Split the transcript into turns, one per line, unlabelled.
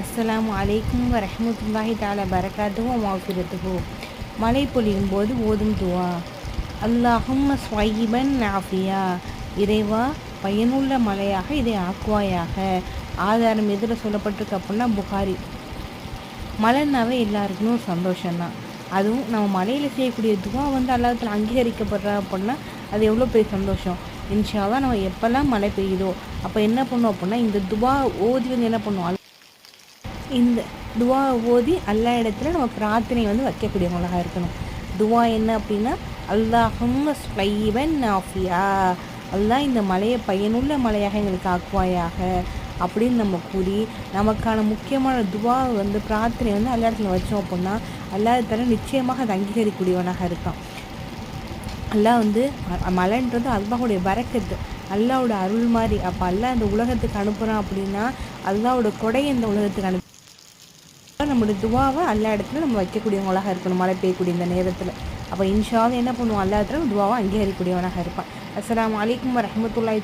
அஸ்ஸலாமு அலைக்கும் வரஹ்மத்துல்லாஹி தஆலா பரகாத்துஹு வ மஃபிரத்துஹு. மழை பொழியும் போது ஓதும் துவா. அல்லாஹும்ம ஸ்வையிபன் நாஃபியா, இறைவா பயனுள்ள மழையாக இதை ஆக்குவாயாக. ஆதாரம் எதில் சொல்லப்பட்டிருக்கு அப்படின்னா புகாரி. மழைனாவே எல்லாருக்குமே ஒரு சந்தோஷம்தான். அதுவும் நம்ம மழையில் செய்யக்கூடிய துவா அல்லாஹ்வுத்தாலா அங்கீகரிக்கப்படுறா அப்படின்னா அது எவ்வளோ பெரிய சந்தோஷம். இன்ஷா அல்லாஹ் நம்ம எப்போல்லாம் மழை பெய்யுதோ அப்போ என்ன பண்ணுவோம் அப்படின்னா இந்த துவா ஓதி என்ன பண்ணுவோம், இந்த துவா ஓதி அல்லா இடத்துல நம்ம பிரார்த்தனை வைக்கக்கூடியவங்களாக இருக்கணும். துவா என்ன அப்படின்னா அல்லாஹும்ம ஸ்வையிபன் நாஃபியா, அல்லாஹ் இந்த மலையை பயனுள்ள மலையாக எங்களுக்கு ஆக்குவாயாக அப்படின்னு நம்ம கூறி நமக்கான முக்கியமான துவா பிரார்த்தனை அல்லா இடத்துல வச்சோம் அப்படின்னா அல்லாஹ்வுத்தாலா நிச்சயமாக அதை அங்கீகரிக்கக்கூடியவனாக இருக்கான். அல்லாஹ் மலைன்றது அல்லாஹுடைய பரக்கத்து, அல்லாஹோட அருள் மாதிரி. அப்போ அல்லாஹ் இந்த உலகத்துக்கு அனுப்புகிறான் அப்படின்னா அல்லாஹோட கொடை இந்த உலகத்துக்கு அனுப்பு. நம்மளுடைய துவாவை அல்லா இடத்துல நம்ம வைக்கக்கூடியவங்களாக இருக்கணும் மழை பெய்யக்கூடிய இந்த நேரத்தில். அப்போ இன்ஷா அல்லாஹ் என்ன பண்ணுவோம், அல்லா இடத்துல துவாவை அங்கீகரிக்கக்கூடியவனாக இருப்பான். அஸ்ஸலாமு அலைக்கும் வரஹ்மத்துல்லாஹி